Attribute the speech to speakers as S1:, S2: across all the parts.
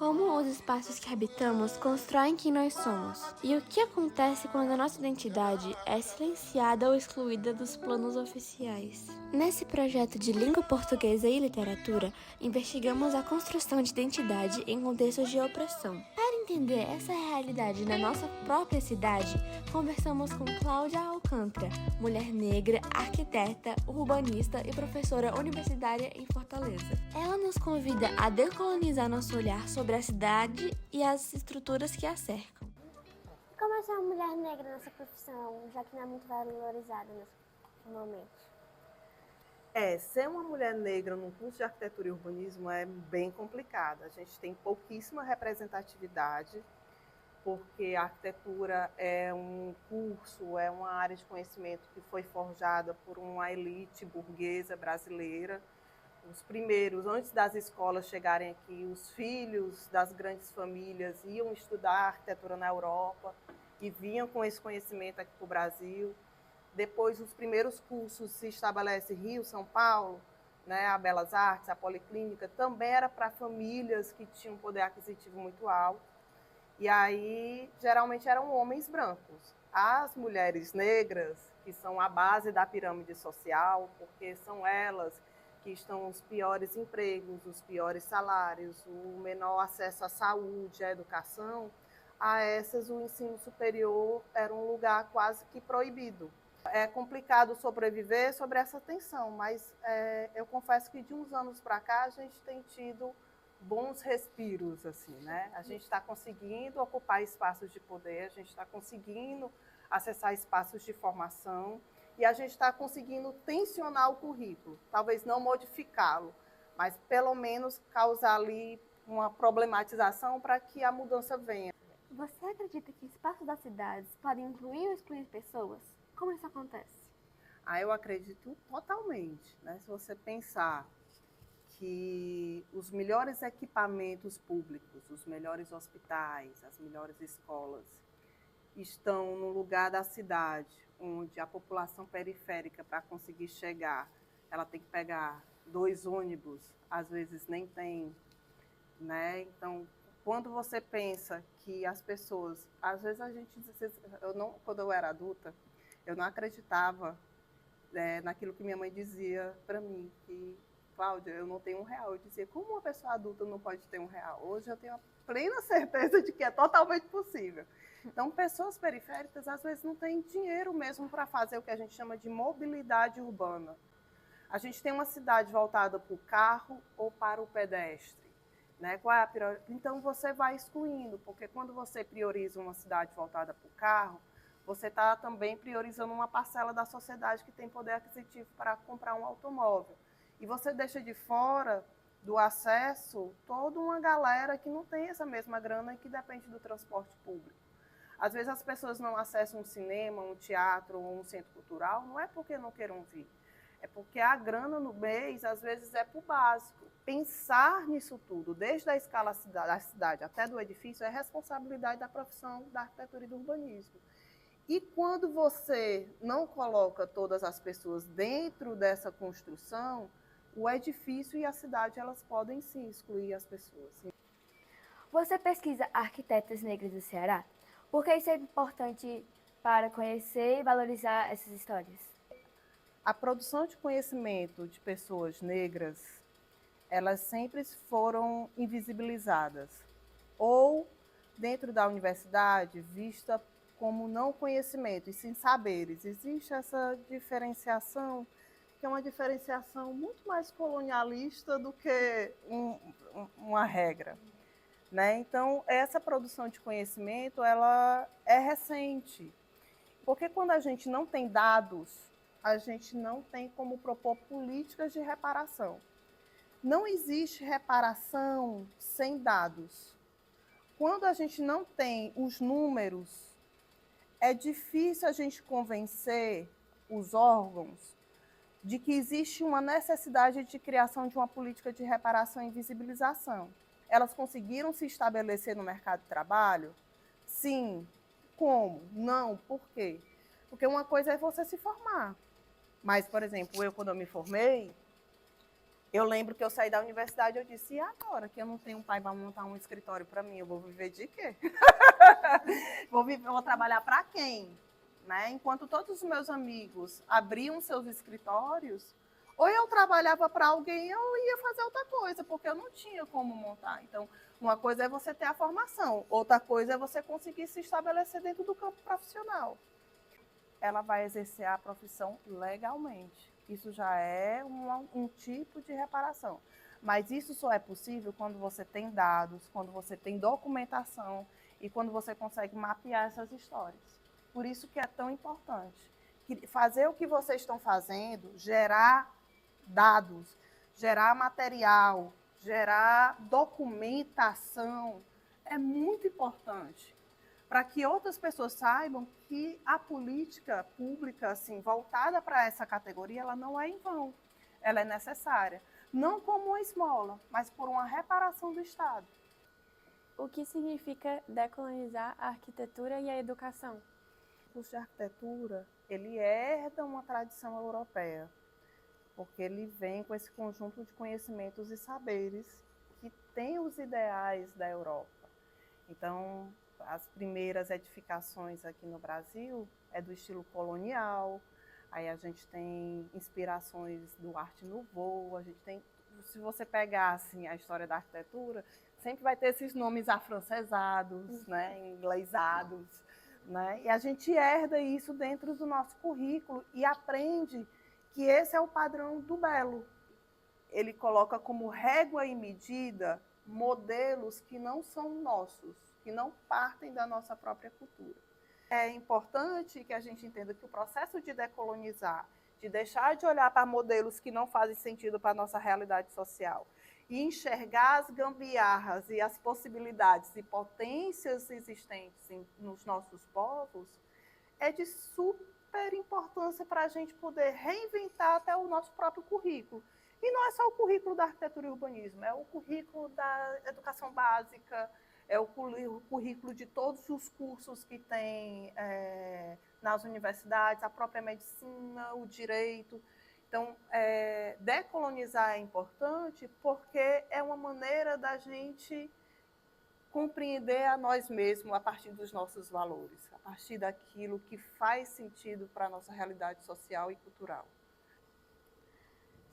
S1: Como os espaços que habitamos constroem quem nós somos? E o que acontece quando a nossa identidade é silenciada ou excluída dos planos oficiais? Nesse projeto de língua portuguesa e literatura, investigamos a construção de identidade em contextos de opressão. Para entender essa realidade na nossa própria cidade, conversamos com Cláudia Alcântara, mulher negra, arquiteta, urbanista e professora universitária em Fortaleza. Ela nos convida a decolonizar nosso olhar sobre a cidade e as estruturas que a cercam.
S2: Como é ser uma mulher negra nessa profissão, já que não é muito valorizada normalmente?
S3: Ser uma mulher negra num curso de arquitetura e urbanismo é bem complicado. A gente tem pouquíssima representatividade, porque a arquitetura é um curso, é uma área de conhecimento que foi forjada por uma elite burguesa brasileira. Os primeiros, antes das escolas chegarem aqui, os filhos das grandes famílias iam estudar arquitetura na Europa e vinham com esse conhecimento aqui para o Brasil. Depois, os primeiros cursos se estabelecem em Rio, São Paulo, né, a Belas Artes, a Policlínica, também era para famílias que tinham um poder aquisitivo muito alto. E aí, geralmente, eram homens brancos. As mulheres negras, que são a base da pirâmide social, porque são elas que estão os piores empregos, os piores salários, o menor acesso à saúde, à educação, a essas o ensino superior era um lugar quase que proibido. É complicado sobreviver sobre essa tensão, mas eu confesso que de uns anos para cá a gente tem tido bons respiros, assim, né? A gente está conseguindo ocupar espaços de poder, a gente está conseguindo acessar espaços de formação e a gente está conseguindo tensionar o currículo, talvez não modificá-lo, mas pelo menos causar ali uma problematização para que a mudança venha.
S2: Você acredita que espaços das cidades podem incluir ou excluir pessoas? Como isso acontece?
S3: Eu acredito totalmente, né? Se você pensar que os melhores equipamentos públicos, os melhores hospitais, as melhores escolas estão no lugar da cidade, onde a população periférica, para conseguir chegar, ela tem que pegar 2 ônibus, às vezes nem tem, né? Então, quando você pensa que as pessoas, às vezes a gente, quando eu era adulta, eu não acreditava naquilo que minha mãe dizia para mim, que Cláudia, eu não tenho R$1. Eu dizia, como uma pessoa adulta não pode ter R$1? Hoje eu tenho a plena certeza de que é totalmente possível. Então, pessoas periféricas, às vezes, não têm dinheiro mesmo para fazer o que a gente chama de mobilidade urbana. A gente tem uma cidade voltada para o carro ou para o pedestre. Né? Então, você vai excluindo, porque quando você prioriza uma cidade voltada para o carro, você está também priorizando uma parcela da sociedade que tem poder aquisitivo para comprar um automóvel. E você deixa de fora do acesso toda uma galera que não tem essa mesma grana e que depende do transporte público. Às vezes as pessoas não acessam um cinema, um teatro ou um centro cultural, não é porque não queiram vir, é porque a grana no mês, às vezes, é para o básico. Pensar nisso tudo, desde a escala da cidade até do edifício, é responsabilidade da profissão da arquitetura e do urbanismo. E quando você não coloca todas as pessoas dentro dessa construção, o edifício e a cidade, elas podem sim excluir as pessoas.
S2: Você pesquisa arquitetas negras do Ceará? Por que isso é importante para conhecer e valorizar essas histórias?
S3: A produção de conhecimento de pessoas negras, elas sempre foram invisibilizadas. Ou, dentro da universidade, vista como não conhecimento, e sim saberes. Existe essa diferenciação, que é uma diferenciação muito mais colonialista do que uma regra. Né? Então, essa produção de conhecimento, ela é recente, porque quando a gente não tem dados, a gente não tem como propor políticas de reparação. Não existe reparação sem dados. Quando a gente não tem os números, é difícil a gente convencer os órgãos de que existe uma necessidade de criação de uma política de reparação e visibilização. Elas conseguiram se estabelecer no mercado de trabalho? Sim. Como? Não. Por quê? Porque uma coisa é você se formar. Mas, por exemplo, eu, quando eu me formei, Eu lembro que eu saí da universidade e eu disse, e agora que eu não tenho um pai para montar um escritório para mim, eu vou viver de quê? Vou trabalhar para quem? Né? Enquanto todos os meus amigos abriam seus escritórios, ou eu trabalhava para alguém ou eu ia fazer outra coisa, porque eu não tinha como montar. Então, uma coisa é você ter a formação, outra coisa é você conseguir se estabelecer dentro do campo profissional. Ela vai exercer a profissão legalmente. Isso já é um tipo de reparação. Mas isso só é possível quando você tem dados, quando você tem documentação e quando você consegue mapear essas histórias. Por isso que é tão importante. Fazer o que vocês estão fazendo, gerar dados, gerar material, gerar documentação, é muito importante para que outras pessoas saibam que a política pública, assim, voltada para essa categoria, ela não é em vão, ela é necessária. Não como uma esmola, mas por uma reparação do Estado.
S4: O que significa decolonizar a arquitetura e a educação?
S3: O curso de arquitetura, ele herda uma tradição europeia, porque ele vem com esse conjunto de conhecimentos e saberes que tem os ideais da Europa. Então, as primeiras edificações aqui no Brasil é do estilo colonial, aí a gente tem inspirações do Art Nouveau, a gente tem, se você pegar assim, a história da arquitetura, sempre vai ter esses nomes afrancesados, né, inglesados, né, e a gente herda isso dentro do nosso currículo e aprende que esse é o padrão do belo. Ele coloca como régua e medida modelos que não são nossos, que não partem da nossa própria cultura. É importante que a gente entenda que o processo de decolonizar, de deixar de olhar para modelos que não fazem sentido para a nossa realidade social e enxergar as gambiarras e as possibilidades e potências existentes nos nossos povos, é de super importância para a gente poder reinventar até o nosso próprio currículo. E não é só o currículo da arquitetura e urbanismo, é o currículo da educação básica, é o currículo de todos os cursos que tem nas universidades, a própria medicina, o direito. Então, decolonizar é importante porque é uma maneira da gente compreender a nós mesmos a partir dos nossos valores, a partir daquilo que faz sentido para a nossa realidade social e cultural.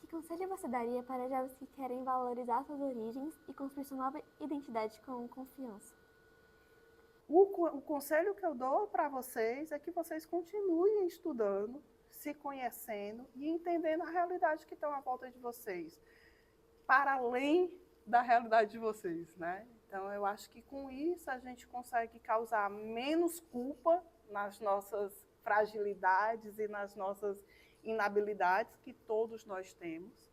S1: Que conselho você daria para jovens que querem valorizar suas origens e construir sua nova identidade com confiança?
S3: O conselho que eu dou para vocês é que vocês continuem estudando, se conhecendo e entendendo a realidade que está à volta de vocês, para além da realidade de vocês, né? Então, eu acho que com isso a gente consegue causar menos culpa nas nossas fragilidades e nas nossas inabilidades que todos nós temos.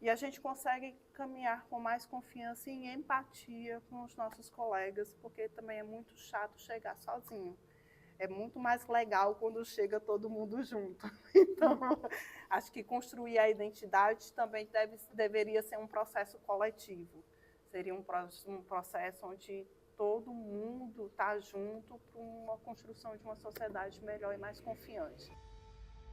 S3: E a gente consegue caminhar com mais confiança e em empatia com os nossos colegas, porque também é muito chato chegar sozinho. É muito mais legal quando chega todo mundo junto. Então, acho que construir a identidade também deveria ser um processo coletivo. Seria um processo onde todo mundo está junto para uma construção de uma sociedade melhor e mais confiante.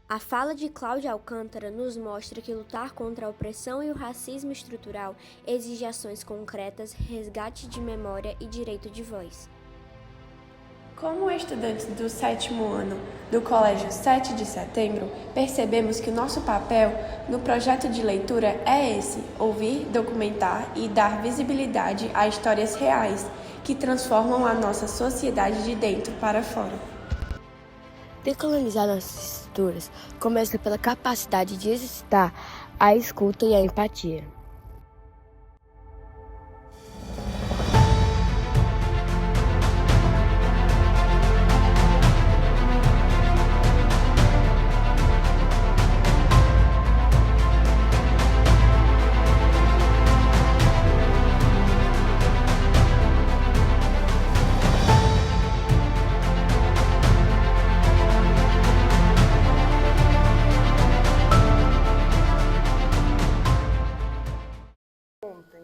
S1: A fala de Cláudia Alcântara nos mostra que lutar contra a opressão e o racismo estrutural exige ações concretas, resgate de memória e direito de voz.
S4: Como estudantes do 7º ano do Colégio 7 de Setembro, percebemos que o nosso papel no projeto de leitura é esse: ouvir, documentar e dar visibilidade a histórias reais que transformam a nossa sociedade de dentro para fora.
S5: Decolonizar nossas estruturas começa pela capacidade de exercitar a escuta e a empatia.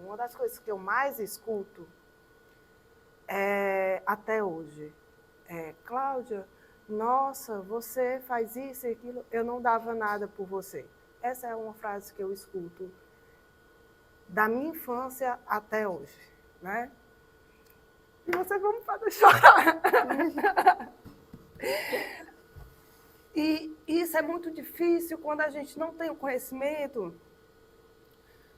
S3: Uma das coisas que eu mais escuto até hoje Cláudia, nossa, você faz isso e aquilo, eu não dava nada por você. Essa é uma frase que eu escuto da minha infância até hoje, né? E vocês vão me fazer chorar. E isso é muito difícil quando a gente não tem o conhecimento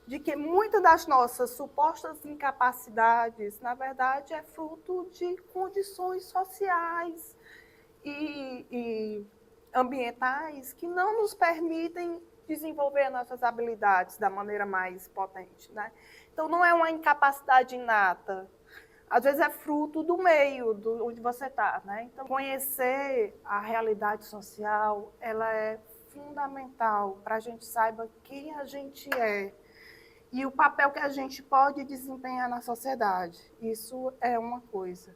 S3: de que muitas das nossas supostas incapacidades, na verdade, é fruto de condições sociais e ambientais que não nos permitem desenvolver nossas habilidades da maneira mais potente, né? Então, não é uma incapacidade inata. Às vezes é fruto do meio, onde você está, né? Então, conhecer a realidade social, ela é fundamental para a gente saiba quem a gente é e o papel que a gente pode desempenhar na sociedade. Isso é uma coisa.